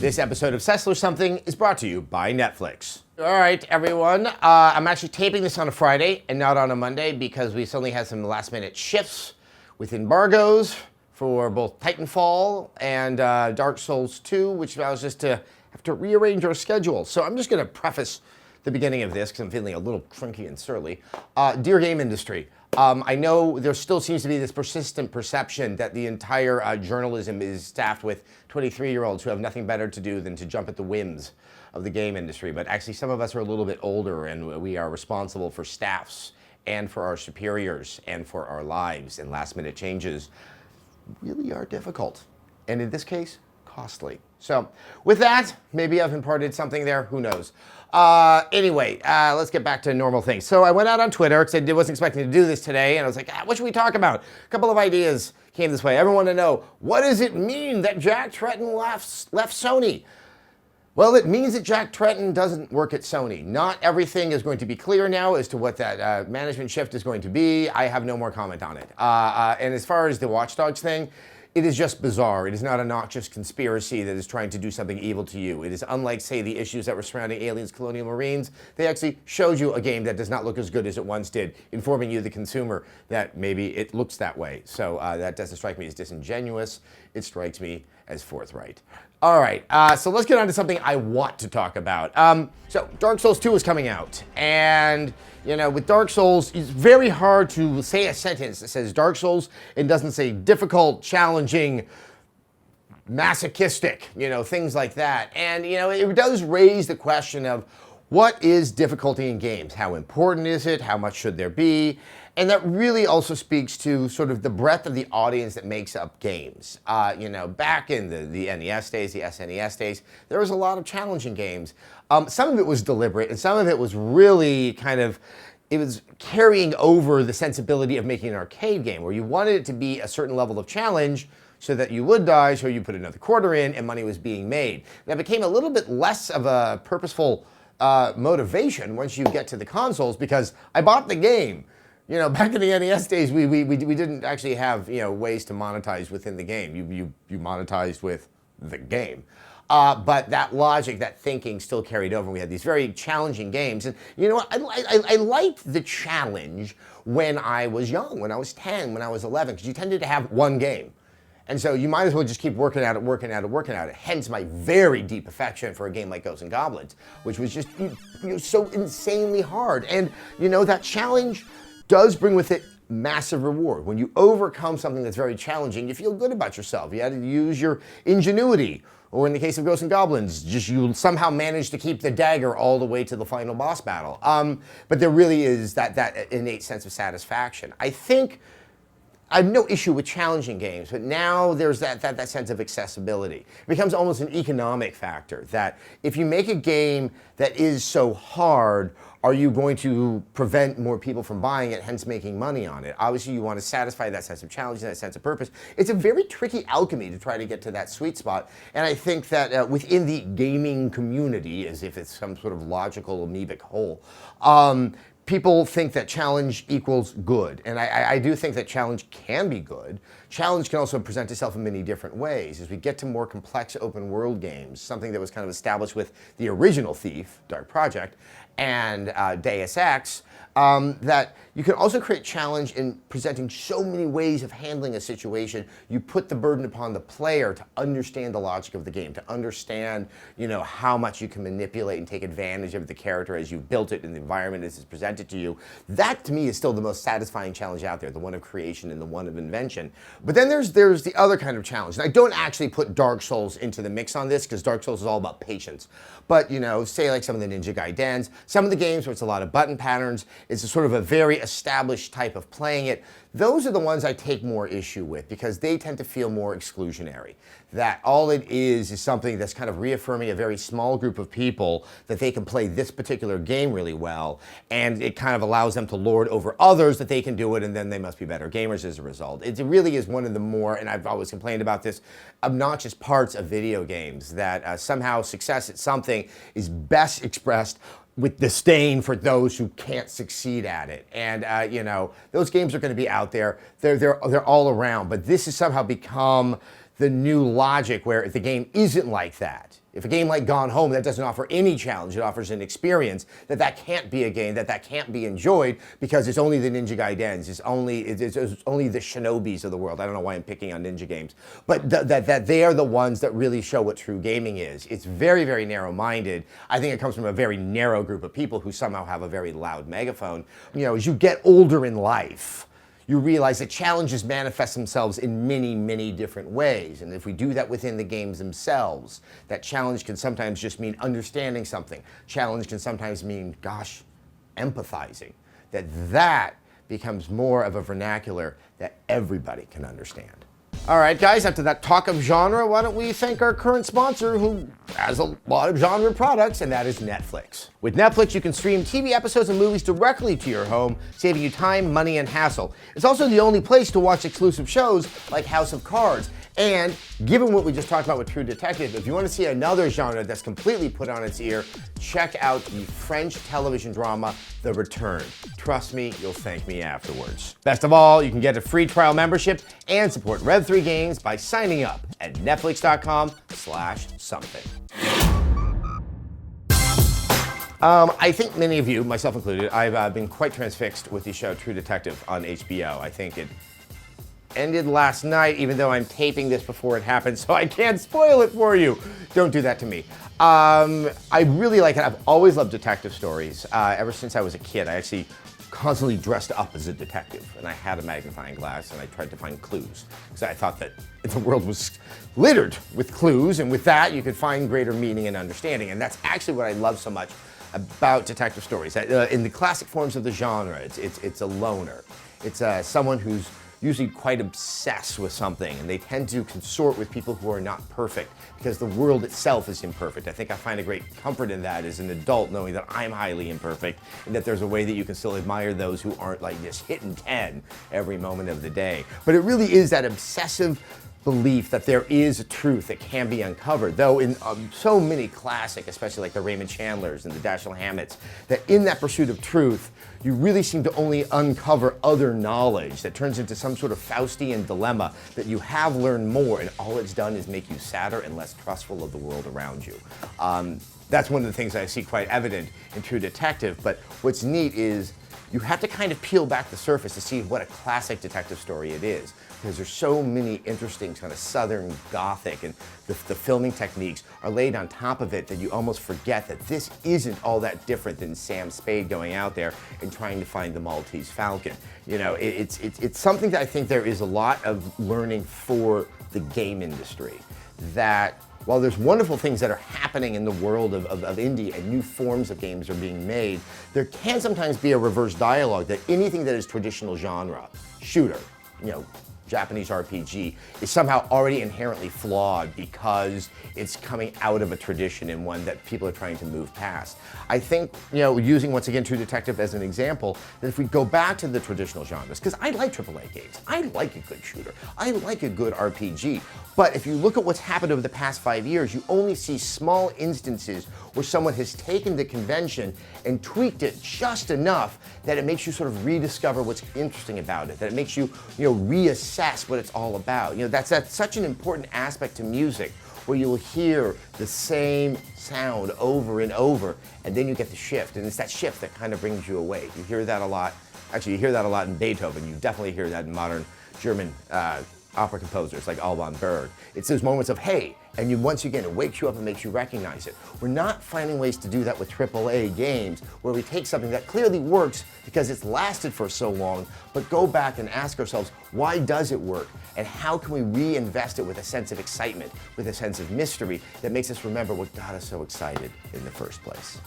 This episode of SESSLER'S Something is brought to you by Netflix. All right, everyone. I'm actually taping this on a Friday and not on a Monday because we suddenly had some last-minute shifts with embargoes for both Titanfall and Dark Souls 2, which allows us to have to rearrange our schedule. So I'm just going to preface the beginning of this because I'm feeling a little cranky and surly. Dear game industry, I know there still seems to be this persistent perception that the entire journalism is staffed with 23-year-olds who have nothing better to do than to jump at the whims of the game industry. But actually, some of us are a little bit older, and we are responsible for staffs and for our superiors and for our lives. And last-minute changes really are difficult, and in this case, costly. So with that, maybe I've imparted something there, who knows. Anyway, let's get back to normal things. So I went out on Twitter because I wasn't expecting to do this today, and I was like, what should we talk about? A couple of ideas came this way. Everyone to know, what does it mean that Jack Tretton left Sony? Well, it means that Jack Tretton doesn't work at Sony. Not everything is going to be clear now as to what that management shift is going to be. I have no more comment on it. And as far as the Watch Dogs thing, it is just bizarre. It is not a noxious conspiracy that is trying to do something evil to you. It is unlike, say, the issues that were surrounding Aliens, Colonial Marines. They actually showed you a game that does not look as good as it once did, informing you, the consumer, that maybe it looks that way. So that doesn't strike me as disingenuous. It strikes me as forthright. All right, so let's get on to something I want to talk about. So Dark Souls 2 is coming out, and you know, with Dark Souls, it's very hard to say a sentence that says Dark Souls and doesn't say difficult, challenging, masochistic, you know, things like that. And you know, it does raise the question of what is difficulty in games? How important is it? How much should there be? And that really also speaks to sort of the breadth of the audience that makes up games. You know, back in the NES days, the SNES days, there was a lot of challenging games. Some of it was deliberate, and some of it was really kind of, it was carrying over the sensibility of making an arcade game, where you wanted it to be a certain level of challenge so that you would die, so you put another quarter in, and money was being made. That became a little bit less of a purposeful motivation once you get to the consoles, because I bought the game. You know, back in the NES days, we didn't actually have, you know, ways to monetize within the game. You monetized with the game. But that logic, that thinking still carried over. We had these very challenging games. And you know what? I liked the challenge when I was young, when I was 10, when I was 11, because you tended to have one game. And so you might as well just keep working at it. Hence my very deep affection for a game like Ghosts and Goblins, which was just so insanely hard. And you know, that challenge does bring with it massive reward. When you overcome something that's very challenging, you feel good about yourself. You had to use your ingenuity, or in the case of Ghosts and Goblins, just you somehow managed to keep the dagger all the way to the final boss battle. But there really is that innate sense of satisfaction. I think I have no issue with challenging games, but now there's that sense of accessibility. It becomes almost an economic factor, that if you make a game that is so hard, are you going to prevent more people from buying it, hence making money on it? Obviously, you want to satisfy that sense of challenge and that sense of purpose. It's a very tricky alchemy to try to get to that sweet spot. And I think that within the gaming community, as if it's some sort of logical amoebic whole, people think that challenge equals good. And I do think that challenge can be good. Challenge can also present itself in many different ways. As we get to more complex open world games, something that was kind of established with the original Thief, Dark Project, and Deus Ex, that you can also create challenge in presenting so many ways of handling a situation. You put the burden upon the player to understand the logic of the game, to understand, you know, how much you can manipulate and take advantage of the character as you built it and the environment as it's presented to you. That, to me, is still the most satisfying challenge out there, the one of creation and the one of invention. But then there's the other kind of challenge. And I don't actually put Dark Souls into the mix on this, because Dark Souls is all about patience. But, you know, say like some of the Ninja Gaidens, some of the games where it's a lot of button patterns, it's a sort of a very established type of playing it. Those are the ones I take more issue with, because they tend to feel more exclusionary. That all it is something that's kind of reaffirming a very small group of people that they can play this particular game really well, and it kind of allows them to lord over others that they can do it, and then they must be better gamers as a result. It really is one of the more, and I've always complained about this, obnoxious parts of video games, that somehow success at something is best expressed with disdain for those who can't succeed at it. And you know, those games are going to be out there. They're all around. But this has somehow become the new logic where if the game isn't like that, if a game like Gone Home that doesn't offer any challenge, it offers an experience, that can't be a game, that can't be enjoyed because it's only the Ninja Gaidens, it's only the Shinobis of the world. I don't know why I'm picking on ninja games, but that they are the ones that really show what true gaming is. It's very, very narrow-minded. I think it comes from a very narrow group of people who somehow have a very loud megaphone. You know, as you get older in life, you realize that challenges manifest themselves in many, many different ways. And if we do that within the games themselves, that challenge can sometimes just mean understanding something. Challenge can sometimes mean, gosh, empathizing. That becomes more of a vernacular that everybody can understand. All right, guys, after that talk of genre, why don't we thank our current sponsor who has a lot of genre products, and that is Netflix. With Netflix, you can stream TV episodes and movies directly to your home, saving you time, money, and hassle. It's also the only place to watch exclusive shows like House of Cards. And given what we just talked about with True Detective, if you want to see another genre that's completely put on its ear, check out the French television drama, The Return. Trust me, you'll thank me afterwards. Best of all, you can get a free trial membership and support Rev3 Games by signing up at netflix.com/something. I think many of you, myself included, I've been quite transfixed with the show True Detective on HBO. I think it ended last night, even though I'm taping this before it happened, so I can't spoil it for you. Don't do that to me. I really like it. I've always loved detective stories. Ever since I was a kid, I actually constantly dressed up as a detective, and I had a magnifying glass, and I tried to find clues, because I thought that the world was littered with clues, and with that, you could find greater meaning and understanding, and that's actually what I love so much about detective stories. In the classic forms of the genre, it's a loner. It's someone who's usually quite obsessed with something, and they tend to consort with people who are not perfect because the world itself is imperfect. I think I find a great comfort in that as an adult, knowing that I'm highly imperfect and that there's a way that you can still admire those who aren't like just hitting 10 every moment of the day. But it really is that obsessive belief that there is a truth that can be uncovered, though in so many classic, especially like the Raymond Chandlers and the Dashiell Hammetts, that in that pursuit of truth, you really seem to only uncover other knowledge that turns into some sort of Faustian dilemma that you have learned more, and all it's done is make you sadder and less trustful of the world around you. That's one of the things I see quite evident in True Detective, but what's neat is you have to kind of peel back the surface to see what a classic detective story it is, because there's so many interesting kind of Southern Gothic, and the filming techniques are laid on top of it that you almost forget that this isn't all that different than Sam Spade going out there and trying to find the Maltese Falcon. You know, it's something that I think there is a lot of learning for the game industry, that while there's wonderful things that are happening in the world of indie and new forms of games are being made, there can sometimes be a reverse dialogue that anything that is traditional genre, shooter, you know, Japanese RPG, is somehow already inherently flawed because it's coming out of a tradition and one that people are trying to move past. I think, you know, using once again True Detective as an example, that if we go back to the traditional genres, because I like AAA games, I like a good shooter, I like a good RPG, but if you look at what's happened over the past 5 years, you only see small instances where someone has taken the convention and tweaked it just enough that it makes you sort of rediscover what's interesting about it, that it makes you, reassess what it's all about. That's such an important aspect to music, where you'll hear the same sound over and over, and then you get the shift, and it's that shift that kind of brings you away. You hear that a lot. Actually, you hear that a lot in Beethoven. You definitely hear that in modern German opera composers like Alban Berg. It's those moments of, hey, and once again, it wakes you up and makes you recognize it. We're not finding ways to do that with AAA games, where we take something that clearly works because it's lasted for so long, but go back and ask ourselves, why does it work? And how can we reinvest it with a sense of excitement, with a sense of mystery that makes us remember what got us so excited in the first place?